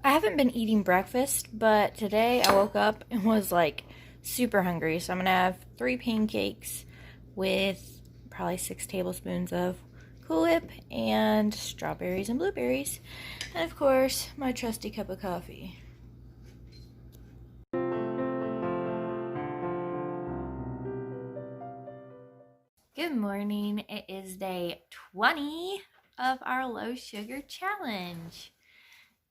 I haven't been eating breakfast, but today I woke up and was like super hungry. So I'm gonna have 3 pancakes with probably 6 tablespoons of Cool Whip and strawberries and blueberries. And of course, my trusty cup of coffee. Good morning. It is day 20 of our low sugar challenge.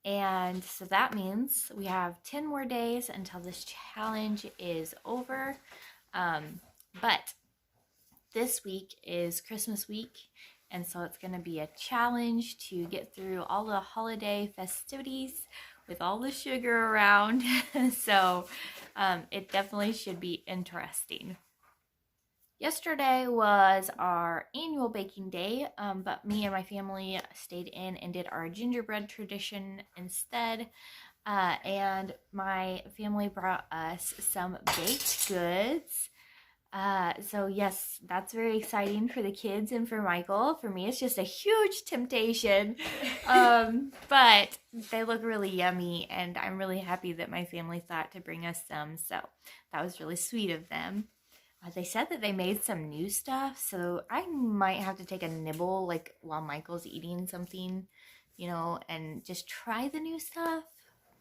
And so that means we have 10 more days until this challenge is over. But this week is Christmas week, and so it's going to be a challenge to get through all the holiday festivities with all the sugar around. So it definitely should be interesting. Yesterday was our annual baking day, but me and my family stayed in and did our gingerbread tradition instead. And my family brought us some baked goods. So yes, that's very exciting for the kids and for Michael. For me, it's just a huge temptation. But they look really yummy, and I'm really happy that my family thought to bring us some. So that was really sweet of them. They said that they made some new stuff, so I might have to take a nibble, like while Michael's eating something, and just try the new stuff.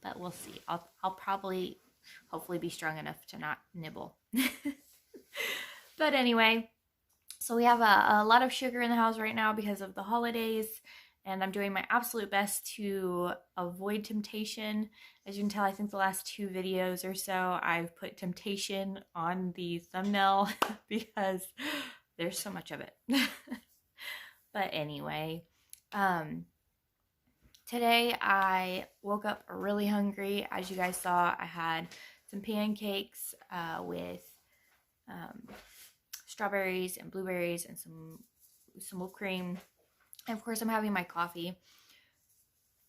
But we'll see. I'll probably, hopefully, be strong enough to not nibble. But anyway, so we have a lot of sugar in the house right now because of the holidays, and I'm doing my absolute best to avoid temptation. As you can tell, I think the last 2 videos or so, I've put temptation on the thumbnail because there's so much of it. But anyway, today I woke up really hungry. As you guys saw, I had some pancakes with strawberries and blueberries and some whipped cream. And of course, I'm having my coffee.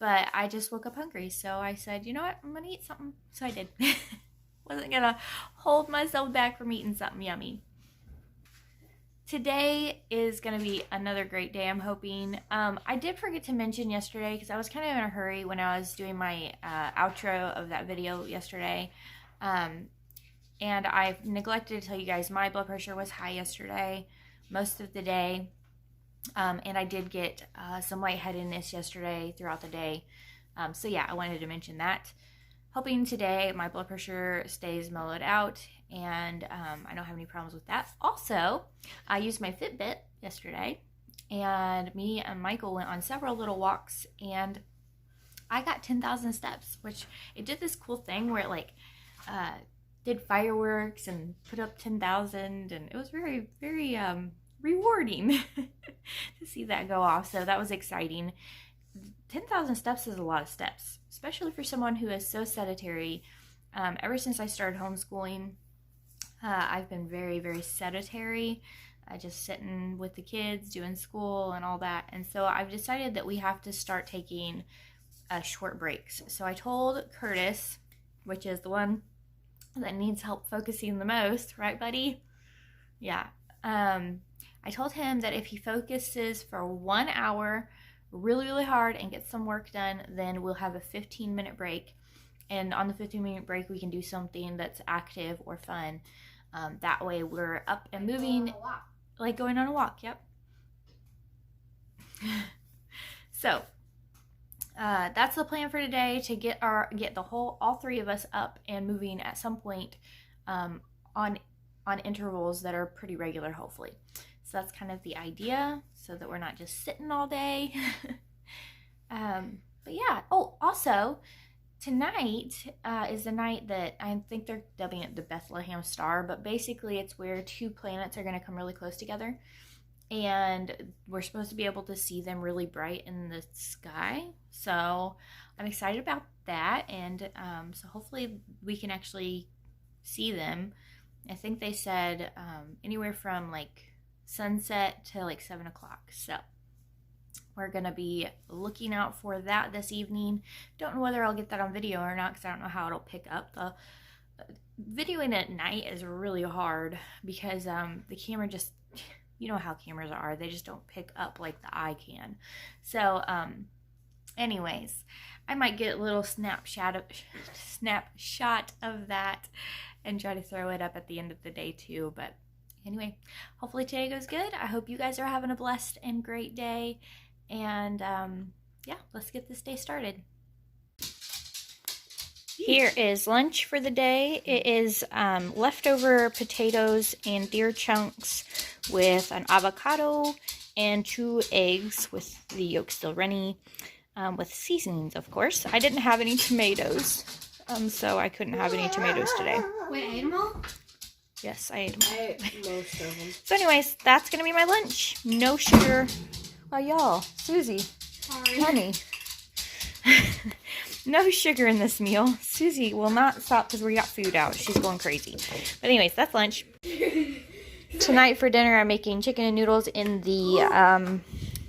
But I just woke up hungry, so I said, you know what, I'm going to eat something. So I did. Wasn't going to hold myself back from eating something yummy. Today is going to be another great day, I'm hoping. I did forget to mention yesterday, because I was kind of in a hurry when I was doing my outro of that video yesterday. And I neglected to tell you guys my blood pressure was high yesterday, most of the day. And I did get some lightheadedness yesterday throughout the day. So yeah, I wanted to mention that. Hoping today my blood pressure stays mellowed out and I don't have any problems with that. Also, I used my Fitbit yesterday, and me and Michael went on several little walks, and I got 10,000 steps, which it did this cool thing where it did fireworks and put up 10,000, and it was very, very rewarding to see that go off. So that was exciting. 10,000 steps is a lot of steps, especially for someone who is so sedentary. Ever since I started homeschooling, I've been very, very sedentary, just sitting with the kids, doing school and all that. And so I've decided that we have to start taking short breaks. So I told Curtis, which is the one that needs help focusing the most, right, buddy? Yeah. I told him that if he focuses for 1 hour really, really hard and gets some work done, then we'll have a 15-minute break. And on the 15-minute break, we can do something that's active or fun. That way we're up and moving, like going on a walk. Yep. So that's the plan for today, to get all 3 of us up and moving at some point on intervals that are pretty regular, hopefully. So that's kind of the idea, so that we're not just sitting all day. But yeah. Oh, also, tonight is the night that I think they're dubbing it the Bethlehem Star, but basically it's where 2 planets are going to come really close together, and we're supposed to be able to see them really bright in the sky. So I'm excited about that, and so hopefully we can actually see them. I think they said anywhere from like sunset to like 7 o'clock. So we're going to be looking out for that this evening. Don't know whether I'll get that on video or not, because I don't know how it'll pick up. The videoing at night is really hard because the camera just, you know how cameras are. They just don't pick up like the eye can. So anyways, I might get a little snapshot of that and try to throw it up at the end of the day too. But anyway, hopefully today goes good. I hope you guys are having a blessed and great day. And yeah, let's get this day started. Here is lunch for the day. It is leftover potatoes and deer chunks with an avocado and 2 eggs with the yolk still runny, with seasonings, of course. I didn't have any tomatoes, so I couldn't have any tomatoes today. Wait, I ate them all? Yes, I ate them all. I ate most of them. So anyways, that's going to be my lunch. No sugar. Oh, y'all. Susie. Sorry. Honey. No sugar in this meal. Susie will not stop because we got food out. She's going crazy. But anyways, that's lunch. Tonight for dinner, I'm making chicken and noodles in the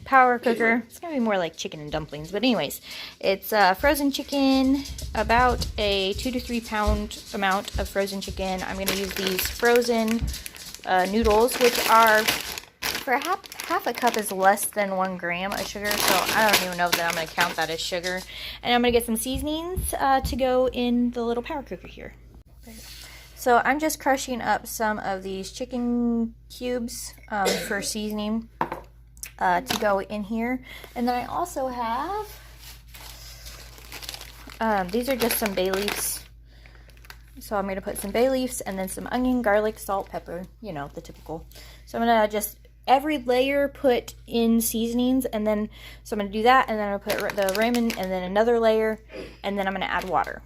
power cooker. It's going to be more like chicken and dumplings. But anyways, it's frozen chicken, about a 2 to 3 pound amount of frozen chicken. I'm going to use these frozen noodles, which are, for half a cup is less than 1 gram of sugar, so I don't even know that I'm going to count that as sugar. And I'm going to get some seasonings to go in the little power cooker here. So I'm just crushing up some of these chicken cubes for seasoning to go in here. And then I also have, these are just some bay leaves. So I'm going to put some bay leaves and then some onion, garlic, salt, pepper, you know, the typical. So I'm going to just every layer put in seasonings, and then so I'm going to do that, and then I'll put the ramen and then another layer, and then I'm going to add water.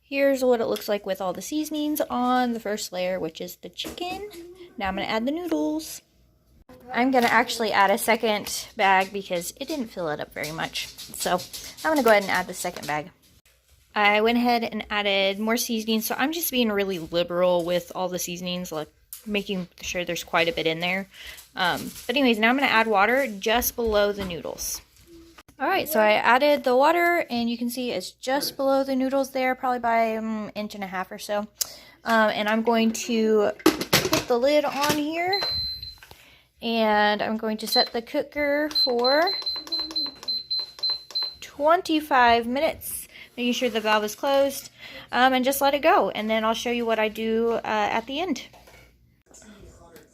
Here's what it looks like with all the seasonings on the first layer, which is the chicken. Now I'm going to add the noodles. I'm going to actually add a second bag because it didn't fill it up very much. So I'm going to go ahead and add the second bag. I went ahead and added more seasonings, so I'm just being really liberal with all the seasonings, like making sure there's quite a bit in there. But anyways, now I'm going to add water just below the noodles. Alright, so I added the water, and you can see it's just below the noodles there, probably by an 1.5 inches or so. And I'm going to put the lid on here, and I'm going to set the cooker for 25 minutes, making sure the valve is closed, and just let it go. And then I'll show you what I do at the end.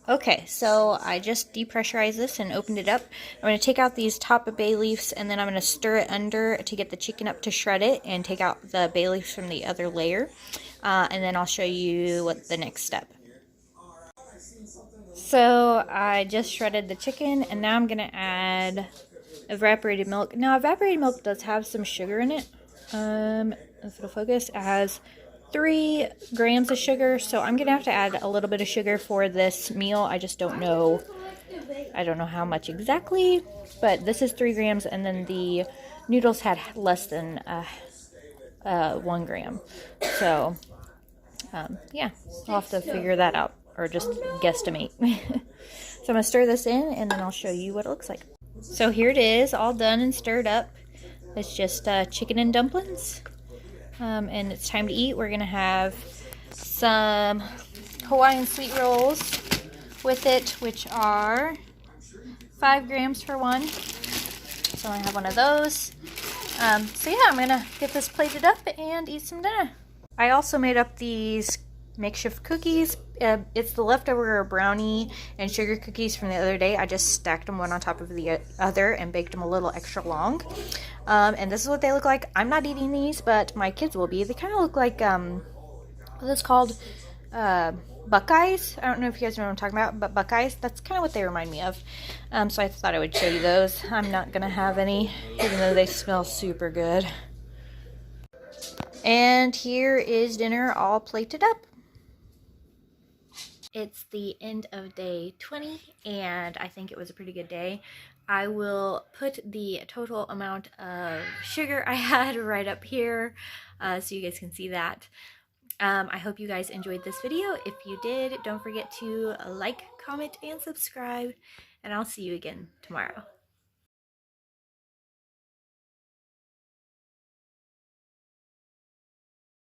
Okay, so I just depressurized this and opened it up. I'm going to take out these top bay leaves, and then I'm going to stir it under to get the chicken up to shred it and take out the bay leaves from the other layer. And then I'll show you what the next step. So I just shredded the chicken, and now I'm going to add evaporated milk. Now evaporated milk does have some sugar in it. If it'll focus, it has 3 grams of sugar, so I'm gonna have to add a little bit of sugar for this meal. I just don't know, I don't know how much exactly, but this is 3 grams, and then the noodles had less than 1 gram. So yeah, I'll have to figure that out, or just guesstimate. So I'm gonna stir this in, and then I'll show you what it looks like. So here it is, all done and stirred up. It's just chicken and dumplings. And it's time to eat. We're going to have some Hawaiian sweet rolls with it, which are 5 grams for one. So I have one of those. So yeah, I'm going to get this plated up and eat some dinner. I also made up these makeshift cookies. It's the leftover brownie and sugar cookies from the other day. I just stacked them one on top of the other and baked them a little extra long. And this is what they look like. I'm not eating these, but my kids will be. They kind of look like, what's this called? Buckeyes. I don't know if you guys know what I'm talking about, but Buckeyes, that's kind of what they remind me of. So I thought I would show you those. I'm not going to have any, even though they smell super good. And here is dinner all plated up. It's the end of day 20, and I think it was a pretty good day. I will put the total amount of sugar I had right up here so you guys can see that. I hope you guys enjoyed this video. If you did, don't forget to like, comment, and subscribe, and I'll see you again tomorrow.